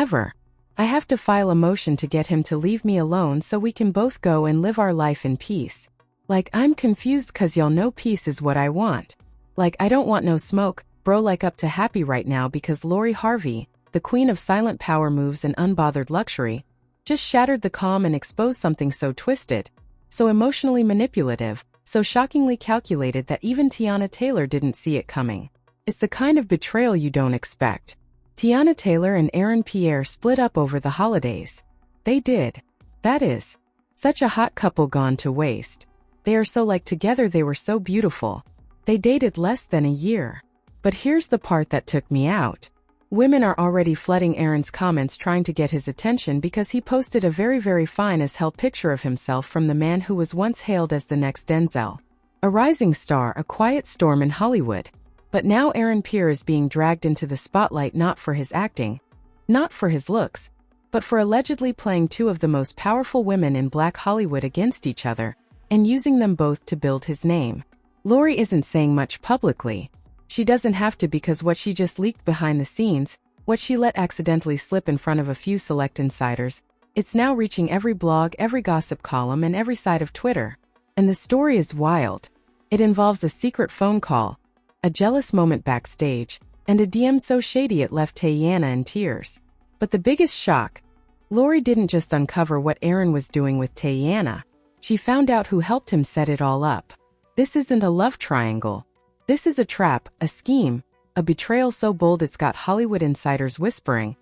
Ever. I have to file a motion to get him to leave me alone so we can both go and live our life in peace. Like, I'm confused cause y'all know peace is what I want. Like, I don't want no smoke, bro. Like, up to happy right now because Lori Harvey, the queen of silent power moves and unbothered luxury, just shattered the calm and exposed something so twisted, so emotionally manipulative, so shockingly calculated that even Teyana Taylor didn't see it coming. It's the kind of betrayal you don't expect. Teyana Taylor and Pierre split up over the holidays. They did. That is. Such a hot couple gone to waste. They are so like together, they were so beautiful. They dated less than a year. But here's the part that took me out. Women are already flooding Aaron's comments trying to get his attention because he posted a very fine as hell picture of himself from the man who was once hailed as the next Denzel. A rising star, a quiet storm in Hollywood. But now Pierre is being dragged into the spotlight not for his acting, not for his looks, but for allegedly playing two of the most powerful women in Black Hollywood against each other, and using them both to build his name. Lori isn't saying much publicly. She doesn't have to because what she just leaked behind the scenes, what she let accidentally slip in front of a few select insiders, it's now reaching every blog, every gossip column, and every side of Twitter. And the story is wild. It involves a secret phone call, a jealous moment backstage, and a DM so shady it left Teyana in tears. But the biggest shock, Lori didn't just uncover what Aaron was doing with Teyana. She found out who helped him set it all up. This isn't a love triangle. This is a trap, a scheme, a betrayal so bold it's got Hollywood insiders whispering,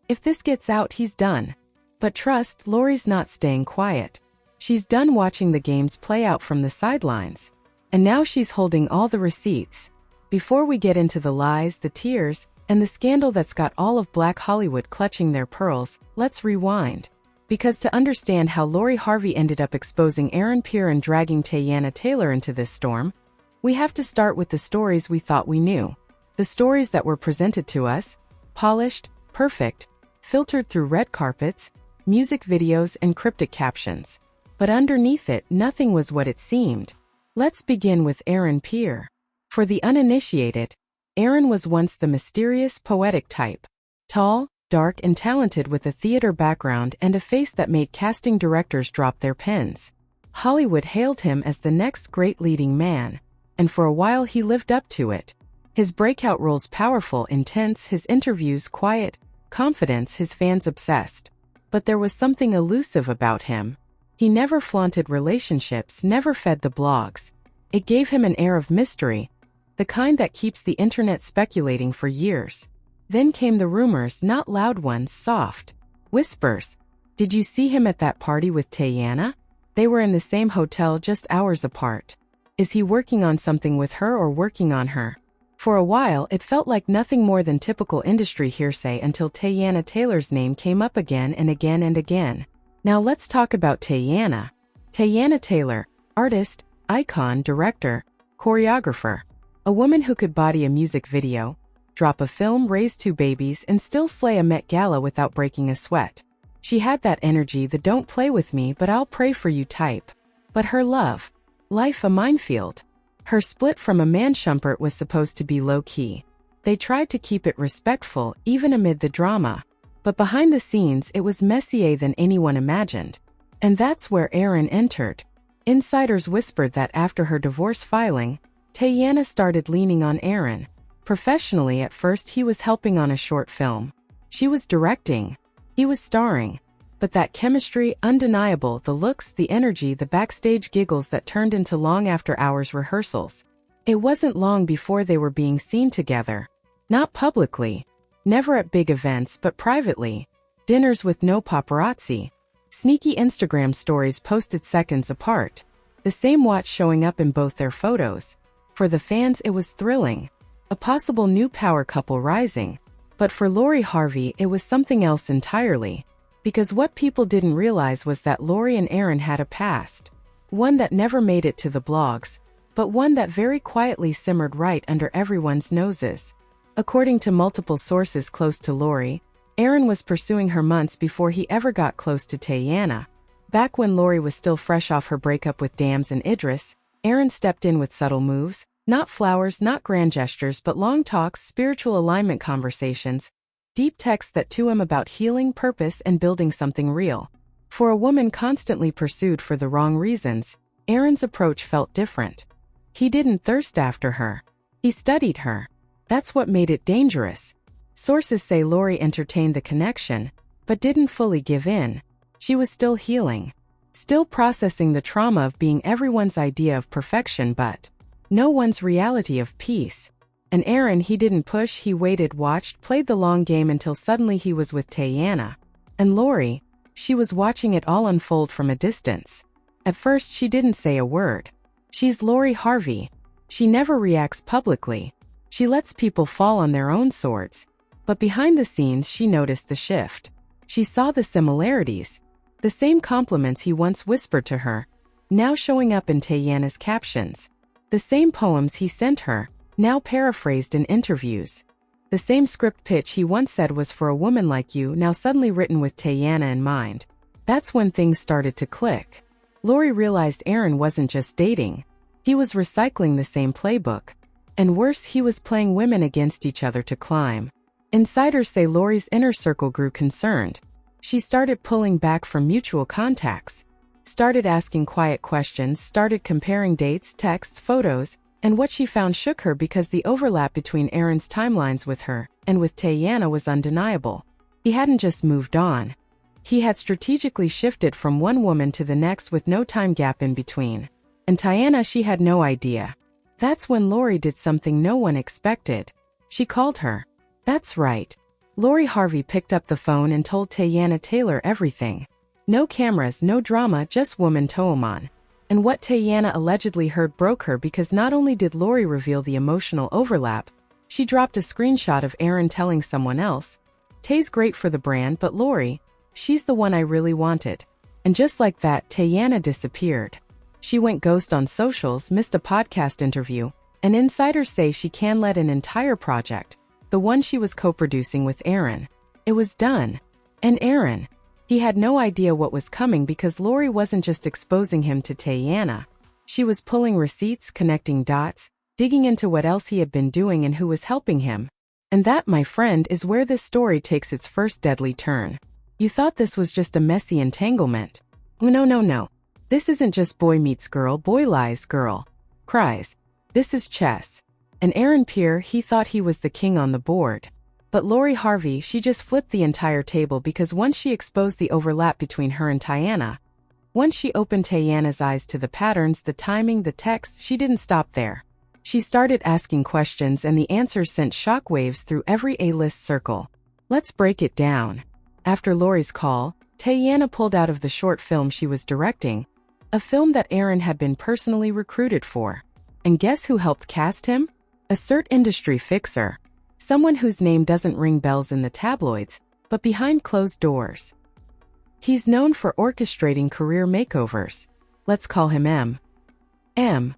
if this gets out, he's done. But trust, Lori's not staying quiet. She's done watching the games play out from the sidelines. And now she's holding all the receipts. Before we get into the lies, the tears, and the scandal that's got all of Black Hollywood clutching their pearls, let's rewind. Because to understand how Lori Harvey ended up exposing Pierre and dragging Teyana Taylor into this storm, we have to start with the stories we thought we knew. The stories that were presented to us, polished, perfect, filtered through red carpets, music videos, and cryptic captions. But underneath it, nothing was what it seemed. Let's begin with Pierre. For the uninitiated, Aaron was once the mysterious, poetic type. Tall, dark, and talented with a theater background and a face that made casting directors drop their pens. Hollywood hailed him as the next great leading man, and for a while he lived up to it. His breakout roles powerful, intense, his interviews quiet, confidence, his fans obsessed. But there was something elusive about him. He never flaunted relationships, never fed the blogs. It gave him an air of mystery, the kind that keeps the internet speculating for years. Then came the rumors, not loud ones, soft whispers. Did you see him at that party with Teyana? They were in the same hotel just hours apart. Is he working on something with her or working on her? For a while, it felt like nothing more than typical industry hearsay until Teyana Taylor's name came up again and again and again. Now let's talk about Teyana. Teyana Taylor, artist, icon, director, choreographer. A woman who could body a music video, drop a film, raise two babies, and still slay a Met Gala without breaking a sweat. She had that energy, the don't play with me but I'll pray for you type. But her love, life a minefield. Her split from a man Shumpert was supposed to be low-key. They tried to keep it respectful, even amid the drama. But behind the scenes it was messier than anyone imagined. And that's where Aaron entered. Insiders whispered that after her divorce filing, Teyana started leaning on Aaron. Professionally, at first he was helping on a short film. She was directing. He was starring. But that chemistry, undeniable, the looks, the energy, the backstage giggles that turned into long after hours rehearsals. It wasn't long before they were being seen together. Not publicly. Never at big events but privately. Dinners with no paparazzi. Sneaky Instagram stories posted seconds apart. The same watch showing up in both their photos. For the fans it was thrilling. A possible new power couple rising. But for Lori Harvey it was something else entirely. Because what people didn't realize was that Lori and Aaron had a past. One that never made it to the blogs, but one that very quietly simmered right under everyone's noses. According to multiple sources close to Lori, Aaron was pursuing her months before he ever got close to Teyana. Back when Lori was still fresh off her breakup with Dams and Idris, Aaron stepped in with subtle moves, not flowers, not grand gestures, but long talks, spiritual alignment conversations, Deep texts that to him about healing, purpose, and building something real. For a woman constantly pursued for the wrong reasons, Aaron's approach felt different. He didn't thirst after her. He studied her. That's what made it dangerous. Sources say Lori entertained the connection, but didn't fully give in. She was still healing. Still processing the trauma of being everyone's idea of perfection but no one's reality of peace. And Aaron, he didn't push, he waited, watched, played the long game until suddenly he was with Teyana. And Lori, she was watching it all unfold from a distance. At first she didn't say a word. She's Lori Harvey. She never reacts publicly. She lets people fall on their own swords. But behind the scenes she noticed the shift. She saw the similarities. The same compliments he once whispered to her, now showing up in Teyana's captions. The same poems he sent her, now paraphrased in interviews. The same script pitch he once said was for a woman like you, now suddenly written with Teyana in mind. That's when things started to click. Lori realized Aaron wasn't just dating. He was recycling the same playbook. And worse, he was playing women against each other to climb. Insiders say Lori's inner circle grew concerned. She started pulling back from mutual contacts. Started asking quiet questions, started comparing dates, texts, photos, and what she found shook her because the overlap between Aaron's timelines with her and with Teyana was undeniable. He hadn't just moved on. He had strategically shifted from one woman to the next with no time gap in between. And Teyana, she had no idea. That's when Lori did something no one expected. She called her. That's right. Lori Harvey picked up the phone and told Teyana Taylor everything. No cameras, no drama, just woman Toomon. And what Teyana allegedly heard broke her because not only did Lori reveal the emotional overlap, she dropped a screenshot of Aaron telling someone else, "Tay's great for the brand, but Lori, she's the one I really wanted." And just like that, Teyana disappeared. She went ghost on socials, missed a podcast interview, and insiders say she can-led an entire project, the one she was co-producing with Aaron. It was done. And Aaron, he had no idea what was coming because Lori wasn't just exposing him to Teyana. She was pulling receipts, connecting dots, digging into what else he had been doing and who was helping him. And that, my friend, is where this story takes its first deadly turn. You thought this was just a messy entanglement. No. This isn't just boy meets girl, boy lies, girl cries. This is chess. And Aaron Pierre, he thought he was the king on the board. But Lori Harvey, she just flipped the entire table because once she exposed the overlap between her and Teyana, once she opened Teyana's eyes to the patterns, the timing, the texts, she didn't stop there. She started asking questions and the answers sent shockwaves through every A-list circle. Let's break it down. After Lori's call, Teyana pulled out of the short film she was directing, a film that Aaron had been personally recruited for. And guess who helped cast him? A cert industry fixer. Someone whose name doesn't ring bells in the tabloids, but behind closed doors. He's known for orchestrating career makeovers. Let's call him M. M.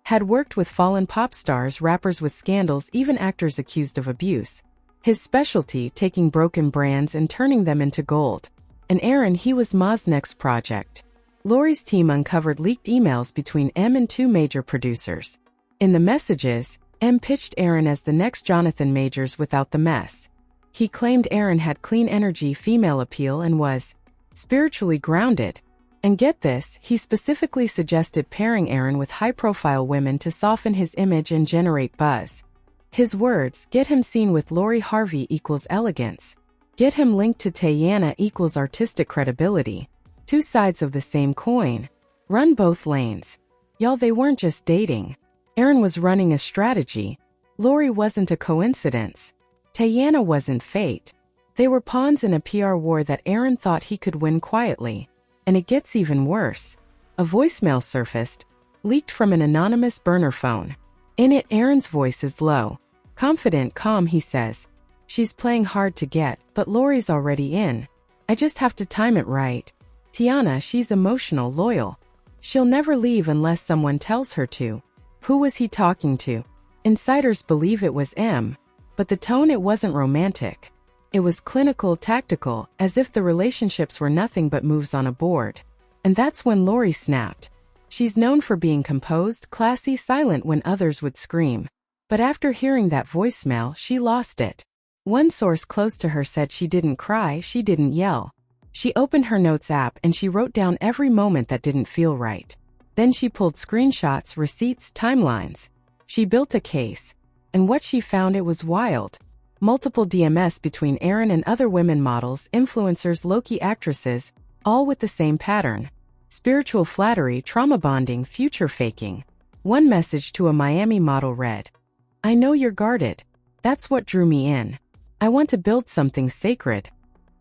Had worked with fallen pop stars, rappers with scandals, even actors accused of abuse. His specialty, taking broken brands and turning them into gold. And Aaron, he was Ma's next project. Lori's team uncovered leaked emails between M and two major producers. In the messages, M pitched Aaron as the next Jonathan Majors without the mess. He claimed Aaron had clean energy, female appeal, and was spiritually grounded. And get this, he specifically suggested pairing Aaron with high-profile women to soften his image and generate buzz. His words, get him seen with Lori Harvey equals elegance. Get him linked to Teyana equals artistic credibility. Two sides of the same coin. Run both lanes. Y'all, they weren't just dating. Aaron was running a strategy. Lori wasn't a coincidence. Teyana wasn't fate. They were pawns in a PR war that Aaron thought he could win quietly. And it gets even worse. A voicemail surfaced, leaked from an anonymous burner phone. In it, Aaron's voice is low. Confident, calm, he says. She's playing hard to get, but Lori's already in. I just have to time it right. Teyana, she's emotional, loyal. She'll never leave unless someone tells her to. Who was he talking to? Insiders believe it was M, but the tone, it wasn't romantic. It was clinical, tactical, as if the relationships were nothing but moves on a board. And that's when Lori snapped. She's known for being composed, classy, silent when others would scream. But after hearing that voicemail, she lost it. One source close to her said she didn't cry, she didn't yell. She opened her notes app and she wrote down every moment that didn't feel right. Then she pulled screenshots, receipts, timelines. She built a case. And what she found, it was wild. Multiple DMS between Aaron and other women models, influencers, low-key actresses, all with the same pattern. Spiritual flattery, trauma bonding, future faking. One message to a Miami model read, "I know you're guarded. That's what drew me in. I want to build something sacred."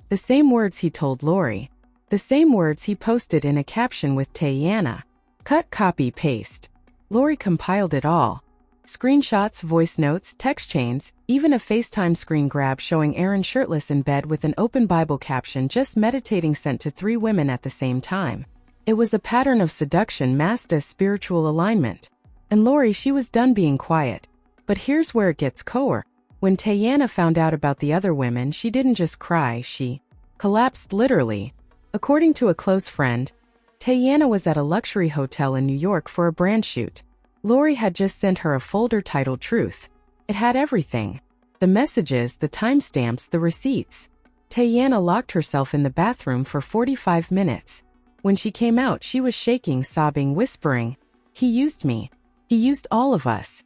The same words he told Lori. The same words he posted in a caption with Teyana. Cut, copy, paste. Lori compiled it all. Screenshots, voice notes, text chains, even a FaceTime screen grab showing Aaron shirtless in bed with an open Bible caption, just meditating, sent to 3 women at the same time. It was a pattern of seduction masked as spiritual alignment. And Lori, she was done being quiet. But here's where it gets core. When Teyana found out about the other women, she didn't just cry, she collapsed literally. According to a close friend, Teyana was at a luxury hotel in New York for a brand shoot. Lori had just sent her a folder titled Truth. It had everything. The messages, the timestamps, the receipts. Teyana locked herself in the bathroom for 45 minutes. When she came out, she was shaking, sobbing, whispering, "He used me. He used all of us."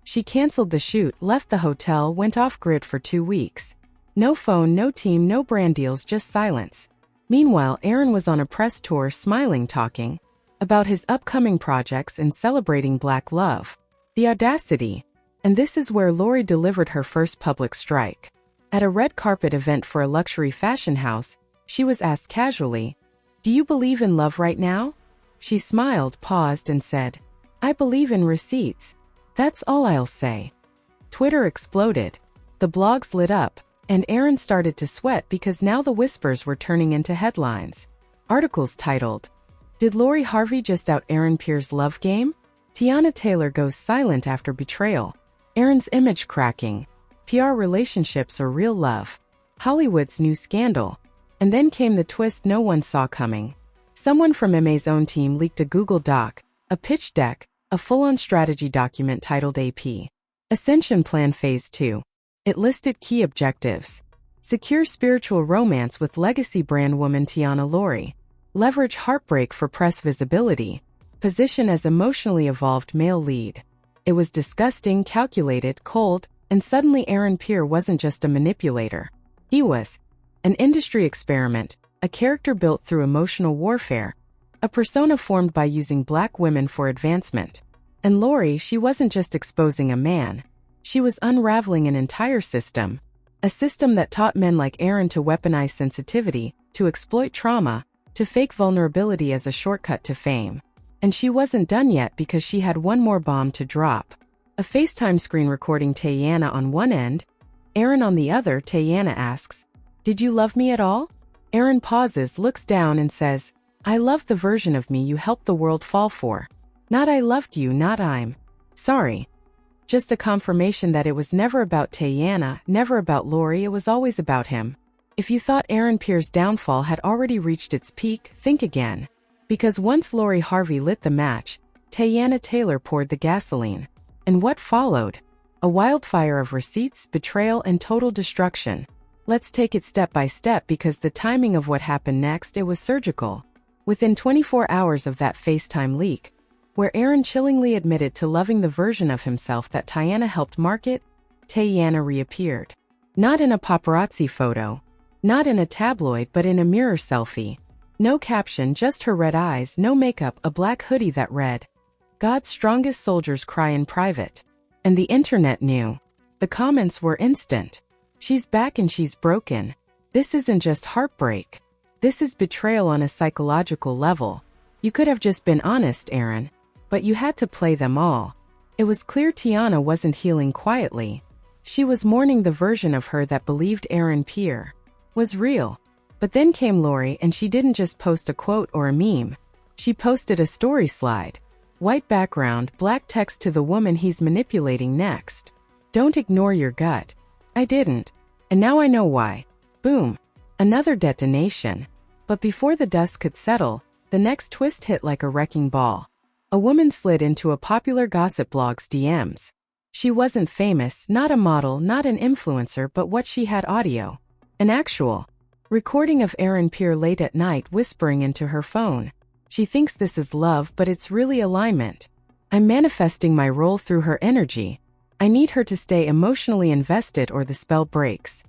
She canceled the shoot, left the hotel, went off-grid for 2 weeks. No phone, no team, no brand deals, just silence. Meanwhile, Aaron was on a press tour, smiling, talking about his upcoming projects and celebrating Black love. The audacity. And this is where Lori delivered her first public strike. At a red carpet event for a luxury fashion house, she was asked casually, "Do you believe in love right now?" She smiled, paused, and said, "I believe in receipts. That's all I'll say." Twitter exploded. The blogs lit up, and Aaron started to sweat because now the whispers were turning into headlines. Articles titled, "Did Lori Harvey just out Aaron Pierre's love game? Teyana Taylor goes silent after betrayal. Aaron's image cracking. PR relationships or real love. Hollywood's new scandal." And then came the twist no one saw coming. Someone from MA's own team leaked a Google Doc, a pitch deck, a full-on strategy document titled AP Ascension Plan Phase 2. It listed key objectives. Secure spiritual romance with legacy brand woman Teyana Lori. Leverage heartbreak for press visibility. Position as emotionally evolved male lead. It was disgusting, calculated, cold, and suddenly Aaron Pierre wasn't just a manipulator. He was an industry experiment, a character built through emotional warfare, a persona formed by using Black women for advancement. And Lori, she wasn't just exposing a man. She was unraveling an entire system. A system that taught men like Aaron to weaponize sensitivity, to exploit trauma, to fake vulnerability as a shortcut to fame. And she wasn't done yet because she had one more bomb to drop. A FaceTime screen recording Teyana on one end, Aaron on the other. Teyana asks, "Did you love me at all?" Aaron pauses, looks down and says, "I love the version of me you helped the world fall for. Not I loved you, not I'm sorry." Just a confirmation that it was never about Teyana, never about Lori, it was always about him. If you thought Aaron Pierre's downfall had already reached its peak, think again. Because once Lori Harvey lit the match, Teyana Taylor poured the gasoline. And what followed? A wildfire of receipts, betrayal, and total destruction. Let's take it step by step because the timing of what happened next, it was surgical. Within 24 hours of that FaceTime leak, where Aaron chillingly admitted to loving the version of himself that Teyana helped market, Teyana reappeared. Not in a paparazzi photo, not in a tabloid, but in a mirror selfie. No caption, just her red eyes, no makeup, a black hoodie that read, "God's strongest soldiers cry in private." And the internet knew. The comments were instant. "She's back and she's broken. This isn't just heartbreak. This is betrayal on a psychological level. You could have just been honest, Aaron. But you had to play them all." It was clear Teyana wasn't healing quietly. She was mourning the version of her that believed Aaron Pierre was real. But then came Lori, and she didn't just post a quote or a meme. She posted a story slide. White background, black text to the woman he's manipulating next. "Don't ignore your gut." I didn't. And now I know why. Boom. Another detonation. But before the dust could settle, the next twist hit like a wrecking ball. A woman slid into a popular gossip blog's DMs. She wasn't famous, not a model, not an influencer, but what she had: audio. An actual recording of Pierre late at night whispering into her phone. She thinks this is love, but it's really alignment. I'm manifesting my role through her energy. I need her to stay emotionally invested or the spell breaks.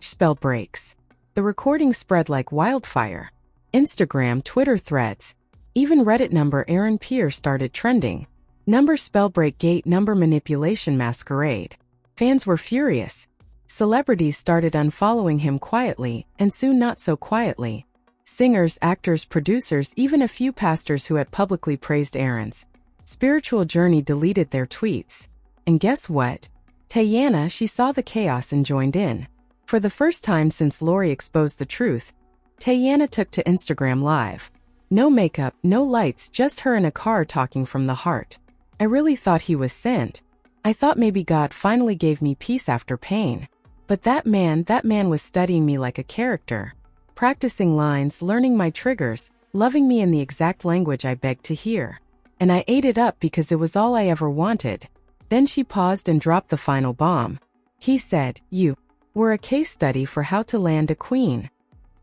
Spell breaks. The recording spread like wildfire. Instagram, Twitter threads, even Reddit. Number Pierre started trending. Number spellbreak gate, number manipulation masquerade. Fans were furious. Celebrities started unfollowing him quietly, and soon not so quietly. Singers, actors, producers, even a few pastors who had publicly praised Aaron's spiritual journey deleted their tweets. And guess what? Teyana, she saw the chaos and joined in. For the first time since Lori exposed the truth, Teyana took to Instagram Live. No makeup, no lights, just her in a car talking from the heart. I really thought he was sent. I thought maybe God finally gave me peace after pain. But that man was studying me like a character. Practicing lines, learning my triggers, loving me in the exact language I begged to hear. And I ate it up because it was all I ever wanted. Then she paused and dropped the final bomb. He said, "You were a case study for how to land a queen."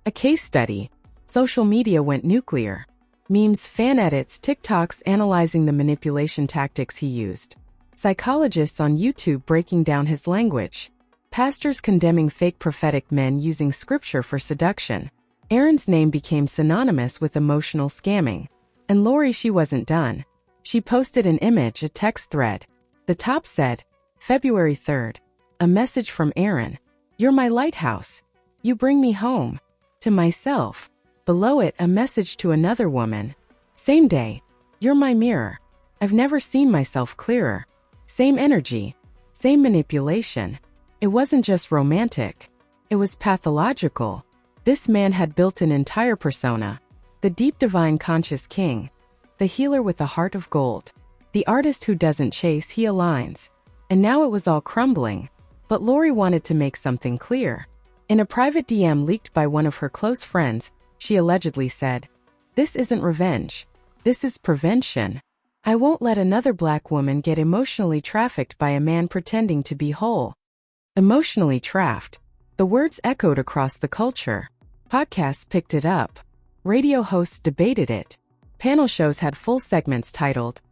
A case study. Social media went nuclear. Memes, fan edits, TikToks analyzing the manipulation tactics he used. Psychologists on YouTube breaking down his language. Pastors condemning fake prophetic men using scripture for seduction. Aaron's name became synonymous with emotional scamming. And Lori, she wasn't done. She posted an image, a text thread. The top said, February 3rd, a message from Aaron. "You're my lighthouse. You bring me home. To myself." Below it, a message to another woman. Same day. "You're my mirror. I've never seen myself clearer." Same energy. Same manipulation. It wasn't just romantic. It was pathological. This man had built an entire persona. The deep divine conscious king. The healer with a heart of gold. The artist who doesn't chase, he aligns. And now it was all crumbling. But Lori wanted to make something clear. In a private DM leaked by one of her close friends, she allegedly said, "This isn't revenge. This is prevention. I won't let another Black woman get emotionally trafficked by a man pretending to be whole." Emotionally trafficked. The words echoed across the culture. Podcasts picked it up. Radio hosts debated it. Panel shows had full segments titled,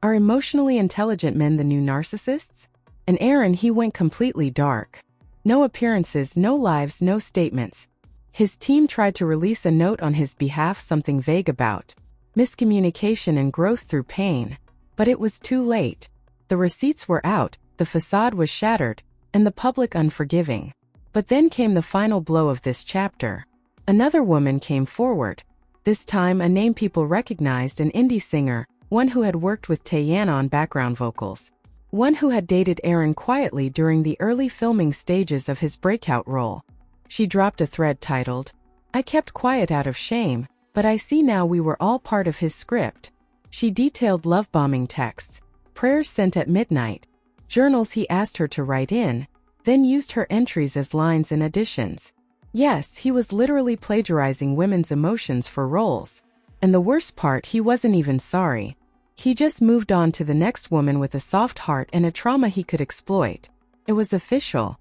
"Are emotionally intelligent men the new narcissists?" And Aaron, he went completely dark. No appearances, no lives, no statements. His team tried to release a note on his behalf, something vague about miscommunication and growth through pain. But it was too late. The receipts were out, the facade was shattered, and the public unforgiving. But then came the final blow of this chapter. Another woman came forward. This time a name people recognized, an indie singer, one who had worked with Teyana on background vocals. One who had dated Aaron quietly during the early filming stages of his breakout role. She dropped a thread titled, "I kept quiet out of shame, but I see now we were all part of his script." She detailed love-bombing texts, prayers sent at midnight, journals he asked her to write in, then used her entries as lines and additions. Yes, he was literally plagiarizing women's emotions for roles. And the worst part, he wasn't even sorry. He just moved on to the next woman with a soft heart and a trauma he could exploit. It was official.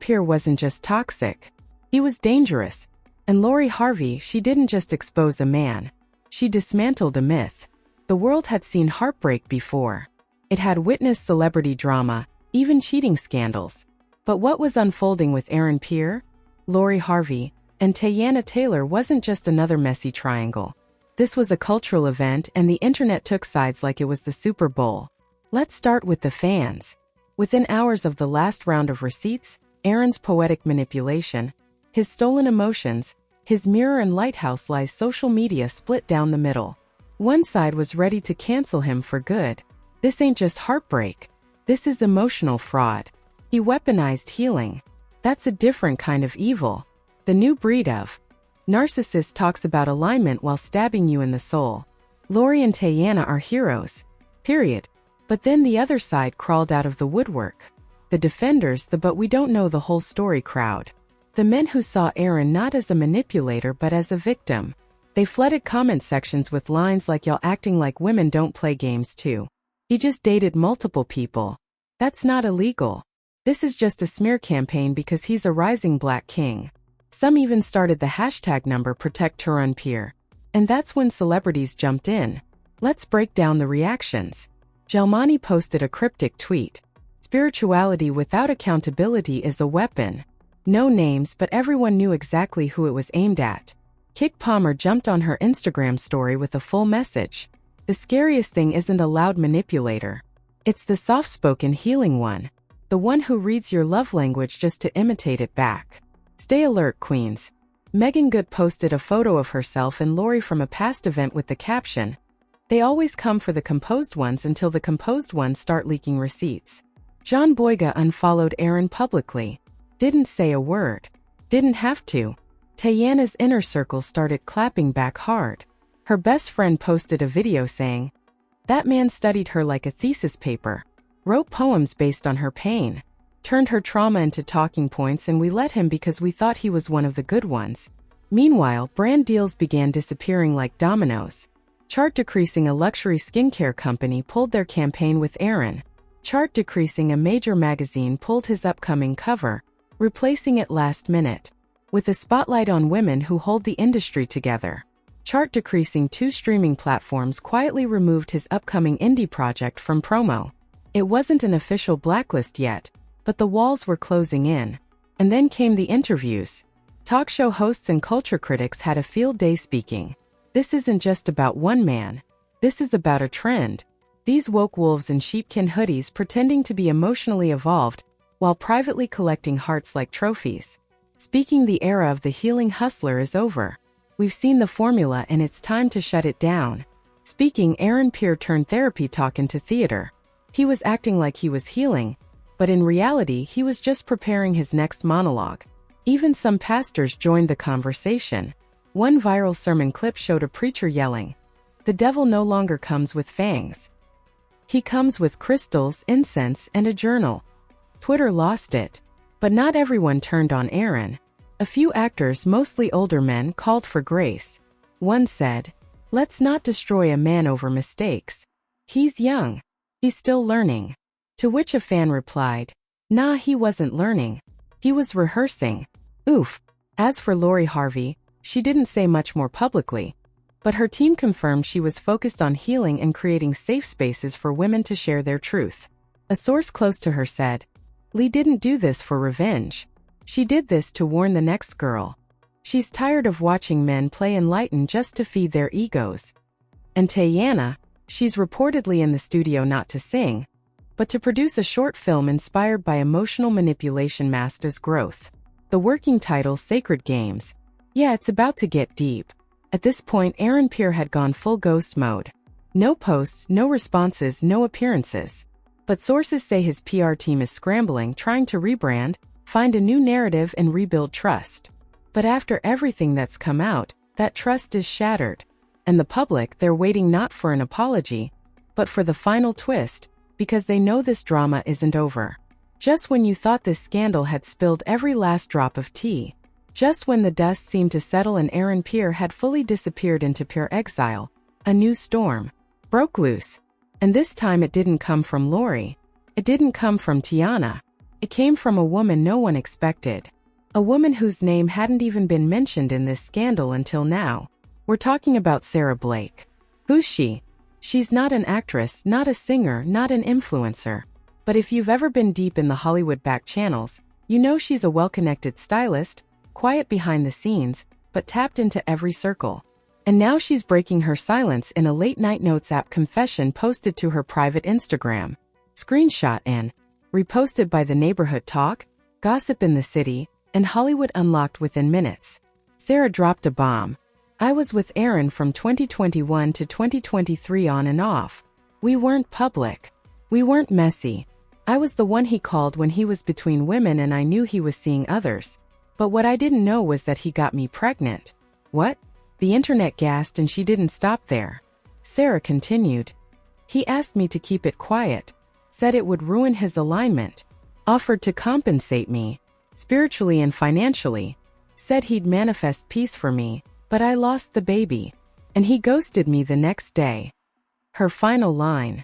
Pierre wasn't just toxic. He was dangerous. And Lori Harvey, she didn't just expose a man. She dismantled a myth. The world had seen heartbreak before. It had witnessed celebrity drama, even cheating scandals. But what was unfolding with Pierre, Lori Harvey, and Teyana Taylor wasn't just another messy triangle. This was a cultural event, and the internet took sides like it was the Super Bowl. Let's start with the fans. Within hours of the last round of receipts, Aaron's poetic manipulation, his stolen emotions, his mirror and lighthouse lies, social media split down the middle. One side was ready to cancel him for good. This ain't just heartbreak. This is emotional fraud. He weaponized healing. That's a different kind of evil. The new breed of narcissist talks about alignment while stabbing you in the soul. Lori and Teyana are heroes. Period. But then the other side crawled out of the woodwork. The defenders, the "but we don't know the whole story" crowd. The men who saw Aaron not as a manipulator but as a victim. They flooded comment sections with lines like, "Y'all acting like women don't play games too. He just dated multiple people. That's not illegal. This is just a smear campaign because he's a rising black king. Some even started the hashtag number #ProtectTeyana. And that's when celebrities jumped in. Let's break down the reactions. Jelmani posted a cryptic tweet. Spirituality without accountability is a weapon. No names, but everyone knew exactly who it was aimed at. Kik Palmer jumped on her Instagram story with a full message. The scariest thing isn't a loud manipulator. It's the soft-spoken healing one. The one who reads your love language just to imitate it back. Stay alert, queens. Megan Good posted a photo of herself and Lori from a past event with the caption, "They always come for the composed ones until the composed ones start leaking receipts." John Boyga unfollowed Aaron publicly. Didn't say a word. Didn't have to. Teyana's inner circle started clapping back hard. Her best friend posted a video saying, "That man studied her like a thesis paper. Wrote poems based on her pain. Turned her trauma into talking points and we let him because we thought he was one of the good ones." Meanwhile, brand deals began disappearing like dominoes. Chart Decreasing, a luxury skincare company, pulled their campaign with Aaron. Chart Decreasing, a major magazine, pulled his upcoming cover, replacing it last minute. With a spotlight on women who hold the industry together. Chart Decreasing, 2 streaming platforms quietly removed his upcoming indie project from promo. It wasn't an official blacklist yet, but the walls were closing in. And then came the interviews. Talk show hosts and culture critics had a field day speaking. This isn't just about one man. This is about a trend. These woke wolves in sheepskin hoodies pretending to be emotionally evolved while privately collecting hearts like trophies. Speaking, the era of the healing hustler is over. We've seen the formula and it's time to shut it down. Speaking, Aaron Pierre turned therapy talk into theater. He was acting like he was healing, but in reality he was just preparing his next monologue. Even some pastors joined the conversation. One viral sermon clip showed a preacher yelling, "The devil no longer comes with fangs. He comes with crystals, incense, and a journal." Twitter lost it. But not everyone turned on Aaron. A few actors, mostly older men, called for grace. One said, "Let's not destroy a man over mistakes. He's young. He's still learning." To which a fan replied, "Nah, he wasn't learning. He was rehearsing." Oof. As for Lori Harvey, she didn't say much more publicly. But her team confirmed she was focused on healing and creating safe spaces for women to share their truth. A source close to her said, "Lee didn't do this for revenge. She did this to warn the next girl. She's tired of watching men play enlightened just to feed their egos." And Teyana, she's reportedly in the studio not to sing, but to produce a short film inspired by emotional manipulation masked as growth. The working title, Sacred Games. Yeah, it's about to get deep. At this point, Aaron Pierre had gone full ghost mode. No posts, no responses, no appearances. But sources say his PR team is scrambling, trying to rebrand, find a new narrative, and rebuild trust. But after everything that's come out, that trust is shattered. And the public, they're waiting not for an apology, but for the final twist, because they know this drama isn't over. Just when you thought this scandal had spilled every last drop of tea, just when the dust seemed to settle and Aaron Pierre had fully disappeared into pure exile, a new storm broke loose. And this time it didn't come from Lori. It didn't come from Teyana. It came from a woman no one expected. A woman whose name hadn't even been mentioned in this scandal until now. We're talking about Sarah Blake. Who's she? She's not an actress, not a singer, not an influencer. But if you've ever been deep in the Hollywood back channels, you know she's a well-connected stylist, quiet behind the scenes, but tapped into every circle. And now she's breaking her silence in a late-night notes app confession posted to her private Instagram. Screenshot and reposted by The Neighborhood Talk, Gossip in the City, and Hollywood Unlocked within minutes. Sarah dropped a bomb. "I was with Aaron from 2021 to 2023 on and off. We weren't public. We weren't messy. I was the one he called when he was between women and I knew he was seeing others. But what I didn't know was that he got me pregnant." What? The internet gasped and she didn't stop there. Sarah continued. "He asked me to keep it quiet. Said it would ruin his alignment. Offered to compensate me, spiritually and financially. Said he'd manifest peace for me, but I lost the baby. And he ghosted me the next day." Her final line.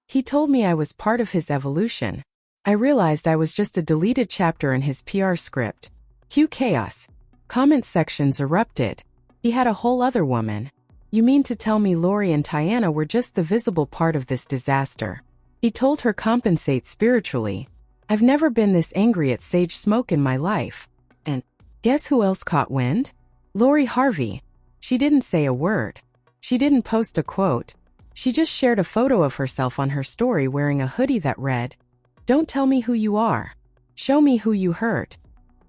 "He told me I was part of his evolution. I realized I was just a deleted chapter in his PR script. Cue chaos. Comment sections erupted. He had a whole other woman. You mean to tell me Lori and Teyana were just the visible part of this disaster? He told her compensate spiritually. I've never been this angry at Sage Smoke in my life. And guess who else caught wind? Lori Harvey. She didn't say a word. She didn't post a quote. She just shared a photo of herself on her story wearing a hoodie that read, "Don't tell me who you are. Show me who you hurt."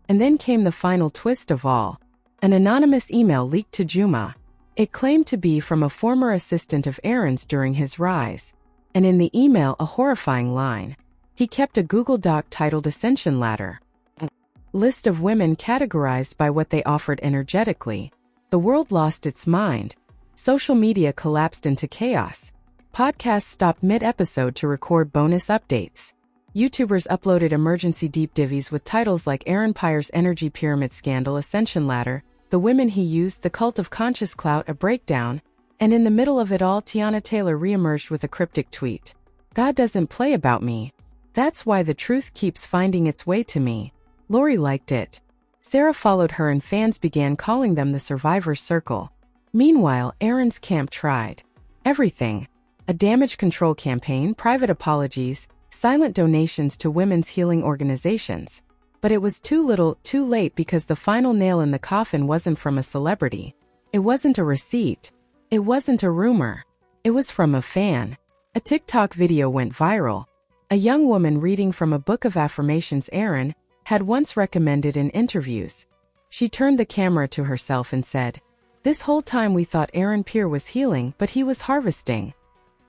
And then came the final twist of all. An anonymous email leaked to Juma. It claimed to be from a former assistant of Aaron's during his rise. And in the email, a horrifying line. He kept a Google Doc titled Ascension Ladder. A list of women categorized by what they offered energetically. The world lost its mind. Social media collapsed into chaos. Podcasts stopped mid-episode to record bonus updates. YouTubers uploaded emergency deep divvies with titles like Aaron Pierre's Energy Pyramid Scandal, Ascension Ladder, The Women He Used, The Cult of Conscious Clout, A Breakdown, and in the middle of it all, Teyana Taylor reemerged with a cryptic tweet. God doesn't play about me. That's why the truth keeps finding its way to me. Lori liked it. Sarah followed her and fans began calling them the Survivor Circle. Meanwhile, Aaron's camp tried everything. A damage control campaign, private apologies, silent donations to women's healing organizations. But it was too little, too late, because the final nail in the coffin wasn't from a celebrity. It wasn't a receipt. It wasn't a rumor. It was from a fan. A TikTok video went viral. A young woman reading from a book of affirmations Aaron had once recommended in interviews. She turned the camera to herself and said, "This whole time we thought Aaron Pierre was healing, but he was harvesting.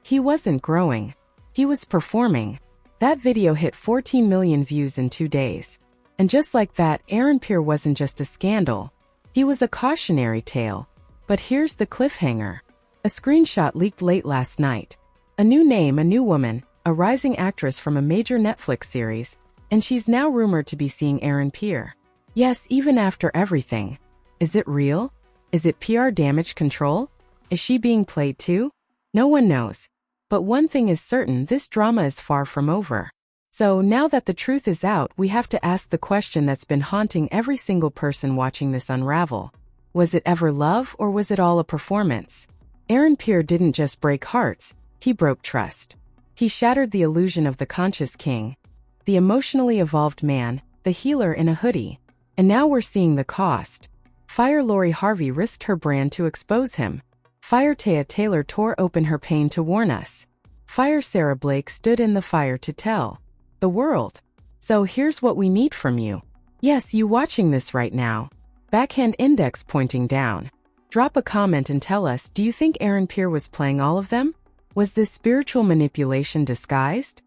He wasn't growing. He was performing." That video hit 14 million views in 2 days. And just like that, Aaron Pierre wasn't just a scandal. He was a cautionary tale. But here's the cliffhanger. A screenshot leaked late last night. A new name, a new woman, a rising actress from a major Netflix series, and she's now rumored to be seeing Aaron Pierre. Yes, even after everything. Is it real? Is it PR damage control? Is she being played too? No one knows. But one thing is certain, this drama is far from over. So now that the truth is out, we have to ask the question that's been haunting every single person watching this unravel. Was it ever love, or was it all a performance? Aaron Pierre didn't just break hearts, he broke trust. He shattered the illusion of the conscious king, the emotionally evolved man, the healer in a hoodie. And now we're seeing the cost. Fire Lori Harvey risked her brand to expose him. Fire Teyana Taylor tore open her pain to warn us. Fire Sarah Blake stood in the fire to tell the world. So here's what we need from you. Yes, you watching this right now. Backhand index pointing down. Drop a comment and tell us, do you think Aaron Pierre was playing all of them? Was this spiritual manipulation disguised?